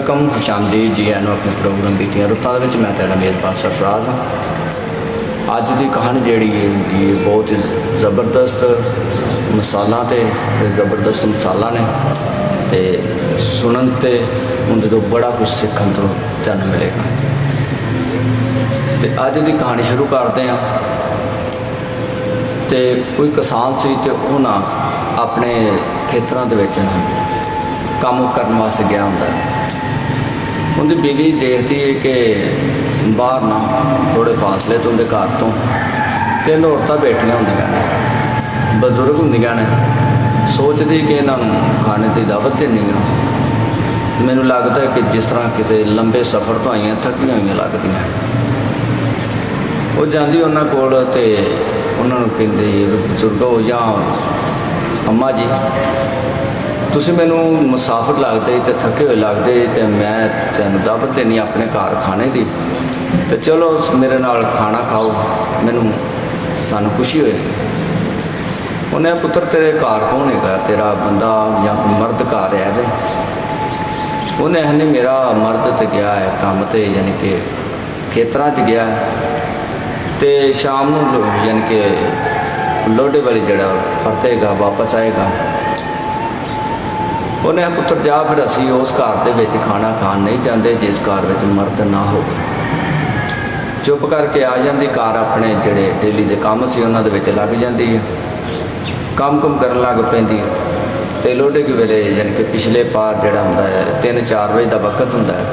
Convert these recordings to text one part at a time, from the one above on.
Welcome खुशामदीद जी आनू अपने programme बीतियां रुत्तां दे विच मैं तेरा मेज़बान सरफराज हाँ। अज की कहानी जिहड़ी है ये बहुत ही ज़बरदस्त मिसालां ते ज़बरदस्त मिसालां ने ते सुनन ते उंदे तो बड़ा कुछ सीखण तो तैनूं मिलेगा। ते अज की कहानी शुरू करते हैं। तो कोई किसान सी ते वो ना अपने खेतरां दे विच ना काम करने वास्ते गया हुंदा। उनकी बीवी देखती है कि बाहर ना थोड़े फासले तो उनके घर तो 3 औरतां बैठियां होंदियां ने, बजुर्ग होंदियां ने, सोचती कि इन्हों खाने की दावत देनी है। मैनूं लगता है कि जिस तरह किसी लंबे सफ़र तो आईयां थकियां हुई लगदियां। वो जाती उन्होंने कोल ते उन्होंने कहती बजुर्गो या अम्मा जी तुसीं मैनूं मुसाफिर लगदे ते थके हुए लगदे ते मैं तैनूं दावत देनी अपने घर खाने की, तो चलो मेरे नाल खाना खाओ, मैनूं सानूं खुशी होएगी। उन्हें पुत्र तेरे घर कौन है, तेरा बंदा या कोई मर्द घर है वे? उन्हें है नहीं, मेरा मर्द तो गया है काम ते यानी कि खेतरां च गया है, तो शाम नूं यानी कि लोडे वाली जड़ा परतेगा वापस आएगा। उन्हें पुत्र जा फिर असी उस घर दे विच खाना खान नहीं चाहते जिस घर विच मर्द ना हो। चुप करके आ जाती कार अपने जिहड़े डेली के काम से उन्होंने विच लग जाती है, काम कुम कर लग पैंदी है। तो लोहड़े के वेले यानी कि पिछले पार जिहड़ा हुंदा है 3-4 बजे का वक्त हुंदा है।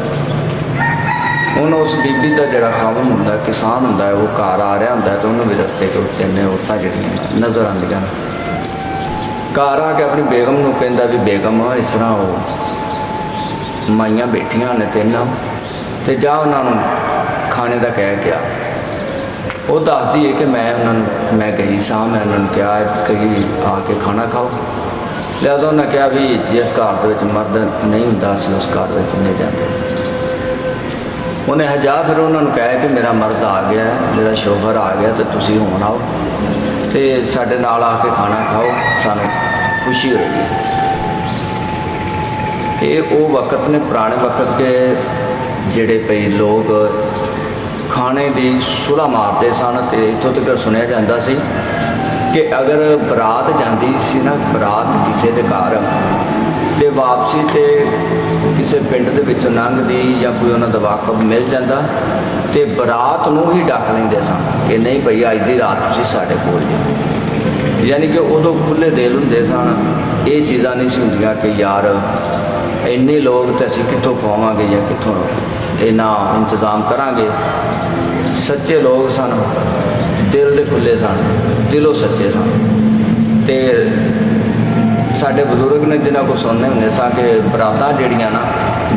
हुण उस बीबी का जिहड़ा खावन हुंदा है, किसान हुंदा है, वो घर आ रहा हुंदा है तो उन्होंने भी रस्ते के उत्ते 3 औरतां जिहड़ियां नज़र आंदियां। घर आके अपनी बेगम नूं कहंदा भी बेगम इस तरह वो माइयां बैठियां ने 3 ते जा उन्होंने खाने का कह गया। वो दसदी है कि मैं गई सा, मैं उन्होंने कहा कि आके खाना खाओ। लिहाजा उन्हें कहा भी जिस घर के मर्द नहीं होंदा असीं उस घर में नहीं जाते। उन्हें जा फिर उन्होंने कहा कि मेरा मर्द आ गया है, मेरा शौहर आ गया, तो तुसीं हुण आओ तो साडे नाल आके खाना खाओ, सानूं खुशी होएगी। ये वो वक्त ने पुराने वक्त के जिहड़े पई लोग खाने की सुलह मारते सन। तो इत्थों तक सुनिया जाता सी कि अगर बरात जाती सी ना, बरात किसी के घर तो वापसी तो किसी पिंड दे विचों लंघदी या कोई उन्हां दा वाकफ मिल जाता तो बरात नूं ही डक लेंदे सन कि नहीं भई अज दी रात तुसीं साडे कोल जी। यानी कि उदों खुले दिल हुंदे सन, ये चीज़ां नहीं सी हुंदियां कि यार इन्ने लोग तो असीं कित्थों खवावांगे या कित्थों इन्ना इंतजाम करांगे। सच्चे लोग सन, दिल दे खुले सन, दिलों सच्चे सन। तो साडे बजुर्ग ने जिन्हां को सुनने हुंदे सा कि बरातां जिहड़ियां ना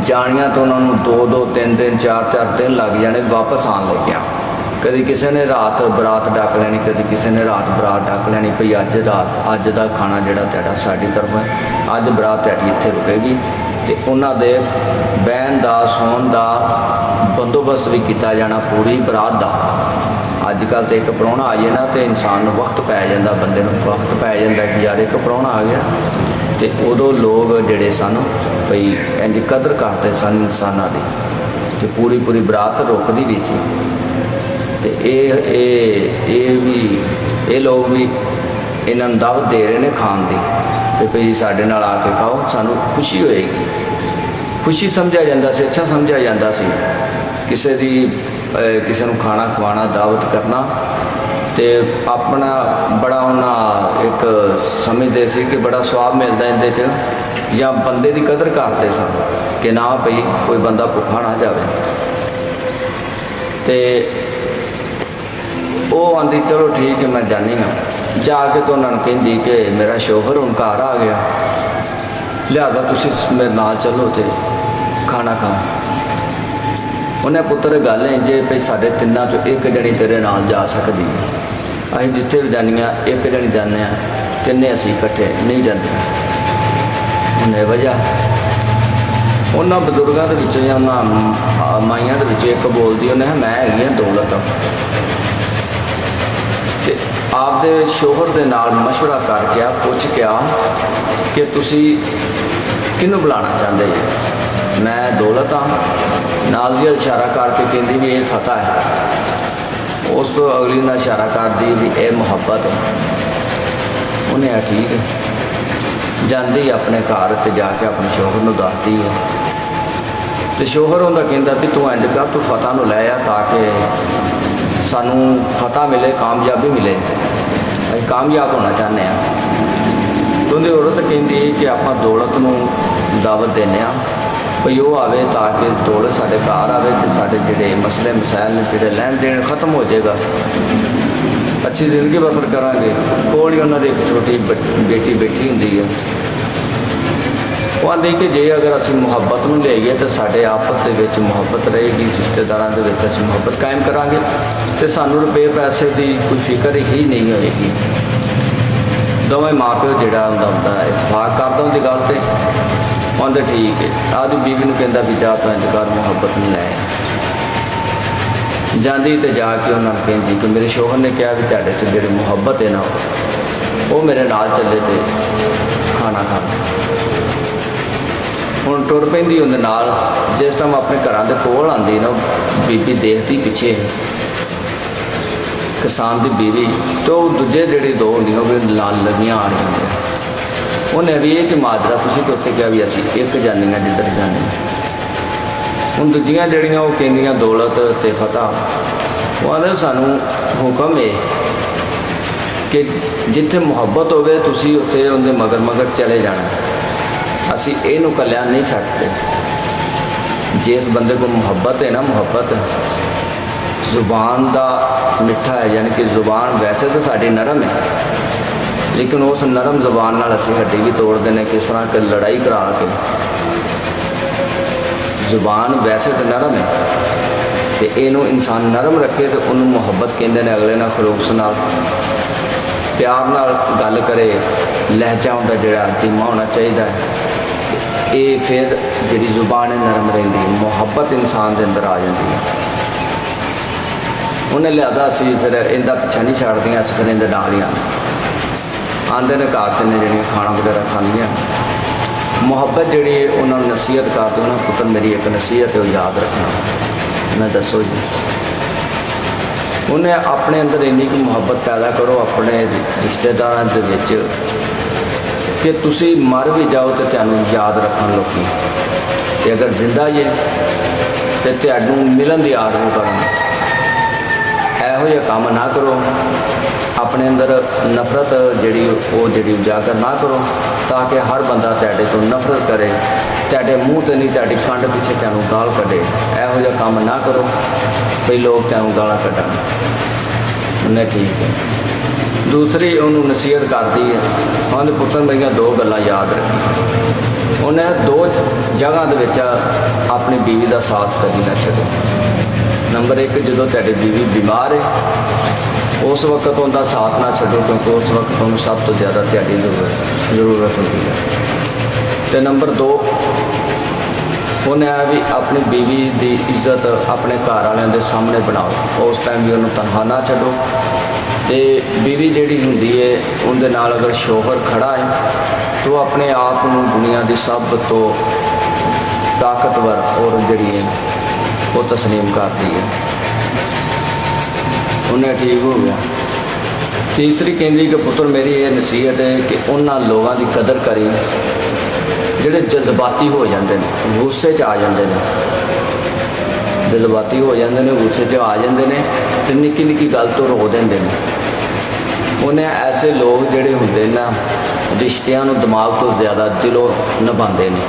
जानियां तो उन्होंने 2-2 3-3 4-4 दिन लग जाने वापस आन लग्या। कभी किसी ने रात बरात डक लैनी, कभी किसी ने रात बरात डक लैनी भई अज दा खाना जिहड़ा तुहाडा साडी तरफ है, अज बरात तुहाडी इत्थे रुकेगी। तो उन्हां दे बहन दा सौन दा बंदोबस्त भी किया जाना पूरी बरात दा। अजकल तो एक प्राहुणा आ जाए ना तो इंसान को वक्त पै जाता, बंदे को वक्त पै जाता कि यार एक प्राहुणा आ गया। तो उदों लोग जिहड़े सन भई इंज कदर करते सन इंसानां दी, तो पूरी पूरी बरात रुकदी भी सी। तो ये लोग भी इन्हां नूं दावत दे रहे हैं खाण दी कि भई साडे नाल आके खाओ, सानूं खुशी होएगी। खुशी समझा जाता सी, अच्छा समझा जाता सी। किसी नूं खाना खवाना, दावत करना तो अपना बड़ा उन्हें एक समझते सी कि बड़ा स्वाब मिलता इहदे च, या बंदे की कदर करते सन कि ना भई कोई बंदा भुखा ना जाए। तो वो आंदी चलो ठीक है मैं जानी हाँ। जाके तो उन्होंने कहती कि मेरा शौहर हुण घर आ गया, लिहाजा तुसीं मेरे नाल चलो तो खाना खाओ। उन्हें पुत्र गल इंजे भई साडे 3 चों एक जनी तेरे नाल जा सकदी है, असीं जिथे भी जानिया एक जनी जाने, 3 असीं इकट्ठे नहीं जाते। उन्हें वजह उन्होंने बजुर्गों के विचों या उन्होंने माइयां दे विचों एक बोलती, उन्हें मैं हैगी हाँ दौलत। तो आपदे शौहर दे नाल मशवरा करके पूछ के आ कि तुसीं किहनूं बुलाना चाहते जी। मैं दौलत हाँ, नाल दी इशारा करके कहती भी ये फतह है। उस तो अगली ने इशारा कर दी भी ये मुहब्बत है। उन्हें आ ठीक है, जाती अपने घर ते जाके अपने शोहर को दसदी है, तो शोहर उनका कहता भी तू इंज कर, तू फतह नूं लै आ ताकि सानू फतह मिले, कामयाबी मिले, असीं कामयाब होना चाहते हैं। तो उन्हें औरत कहती है कि आप दौलत नूं दावत देने भई वो आवे ताकि दौलत साढ़े घर आवे तो साढ़े जोड़े मसले मसाइल ने जोड़े लैन देन खत्म हो जाएगा, अच्छी जिंदगी बसर करांगे। कोल ही उन्होंने एक छोटी बेटी बैठी होंगी है, वो आती कि जे अगर असी मुहब्बत में ले आइए तो साढ़े आपस के मुहब्बत रहेगी, रिश्तेदारों के असीं मुहब्बत कायम करांगे तो सानू रुपये पैसे की कोई फिक्र ही नहीं होएगी। दोवें माँ प्यो जोड़ा होंदा इतफाक करता उनकी गल से, आंदे ठीक है। आदि बीवी ने कहता भी जा तो इंज कर मुहब्बत में लै जाती, तो जाके उन्होंने कहती कि मेरे शोहर ने कहा भी तुहाडे च जिहड़ी मुहब्बत है ना वो मेरे नाल चले तो खाना खा। हुण टुर पैंदी उहदे नाल, जिस टाइम अपने घरां दे कोल आंदी ना बीबी देखती पिछे किसान की बीवी, तो दूजे जिहड़े दो होंदियां वो भी नाल लगियां आ रही। उन्हें भी ये कि माजरा तुसीं तो उत्थे कहा भी असीं एक जानियां जिधर जाने। हुण दूजियां जिहड़ियां वो कहंदियां दौलत ते फतह, वो आंदे सानू हुक्म है कि जिथे मुहब्बत होवे तुसीं उत्थे उनके मगर मगर चले जाना, असीं इहनूं कल्लियां नहीं छड्डदे। जिस बंदे को मुहब्बत है ना, मुहब्बत जुबान का मिठा है, यानी कि जुबान वैसे तो साड़ी नरम है, लेकिन उस नरम जुबान नाल असीं हड्डी भी तोड़ते हैं। किस तरह कि लड़ाई करा के, जुबान वैसे तो नरम है तो इनू इंसान नरम रखे तो उन्होंने मुहब्बत कहते हैं। अगले नाल खलूस नाल प्यार नाल गल करे, लहजा उनका जोड़ा धीमा होना चाहिए, ये फिर जी जुबान है नरम रही, मुहब्बत इंसान के अंदर आ जाती है। उन्हें लिया असी फिर इनका पिछा नहीं छाड़दियाँ, अस फिर इनके नाल ही आते ने घर ते ने जी खाना वगैरह खांदियाँ। मुहब्बत जी उन्होंने नसीहत करते, उन्होंने पुत्र मेरी एक नसीहत है वो याद रखना। मैं दसो जी, उन्हें अपने अंदर इन्नी की मुहब्बत पैदा करो अपने रिश्तेदारों के विच कि तुसी मर भी जाओ तो तुहानूं याद रखन लोग, अगर जिंदा जे तो तुहानूं मिलन की आरज़ू करन। इहो जिहा काम ना करो, अपने अंदर नफरत जी उजागर ना करो, ताकि हर बंदा तुहाडे तो नफरत करे, तुहाडे मूँह तो नहीं तुहाडी कंड पिछे तुहानूं गाल कढे। इहो जिहा काम ना करो भई लोग तुहानूं गालां कढण। उन्हें ठीक है। दूसरी उन्होंने नसीहत करती है, उन्होंने पुत्र मेरिया दो गल्लां याद रखी। उन्हें दो जगह के अपनी बीवी का साथ कभी ना छड्डो। नंबर एक, जो तुहाडी बीवी बीमार है उस वक्त उनका साथ ना छड्डो, क्योंकि उस वक्त उन्होंने सब तो ज़्यादा तुहाडी जरूरत होती है। तो नंबर दो, उन्हें भी अपनी बीवी की इज्जत अपने घर वालों के सामने बनाओ, उस टाइम भी उन्होंने तनहा ना छड्डो। तो बीवी जिहड़ी हुंदी है उनके नाल अगर शोहर खड़ा है तो अपने आप को दुनिया की सब तो ताकतवर और जिहड़ी है वो तस्लीम करती है। उन्हें ठीक हो गया। तीसरी कहती कि पुत्र मेरी ये नसीहत है कि उन्होंने लोगों की कदर करी जिहड़े जज्बाती हो जाते हैं, गुस्से च आ जाते हैं, जज्बाती हो जाते हैं, गुस्से च आ जाते हैं तो निक्की निक्की गल तो रो देंगे। उन्हें ऐसे लोग जिहड़े होंदे ना रिश्तियां नूं दिमाग तो ज़्यादा दिलों निभाते हैं।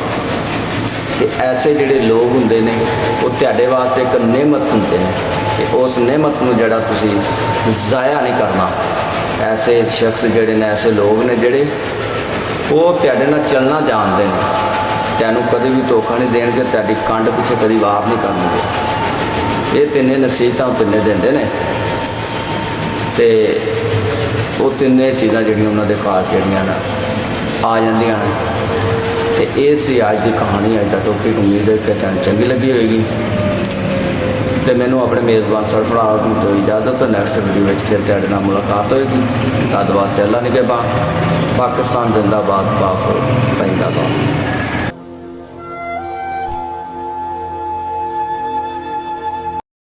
तो ऐसे जिहड़े लोग होंदे ने वो तुहाडे वास्ते एक नेमत होंदे ने कि उस नेमत नूं जिहड़ा तुसीं ज़ाया नहीं करना। ऐसे शख्स जिहड़े ने, ऐसे लोग ने जिहड़े वो तुहाडे नाल चलना जानते हैं, तुहानूं कभी भी धोखा नहीं देणगे, तुहाडी कंड पिछे कभी वार नहीं करनगे। ये तिन्ने नसीहतां तिन्ने दिंदे ने ते वो तिन्ने चीज़ां जिहड़ियां उन्हां दे घर जिहड़ियां ना आ जांदियां ने। तो ये सी अज की कहानी, अज का टॉपिक। उम्मीद है कि तुहानूं चंगी लगी होएगी। तो मैनू अपने मेज़बान सरफराज नूं तो इजाज़त, नैक्सट वीडियो में फिर तुहाडे नाल मुलाकात होएगी। तद वास्ते अल्लाह निगहबान। पाकिस्तान जिंदाबाद, बाफर जिंदाबाद।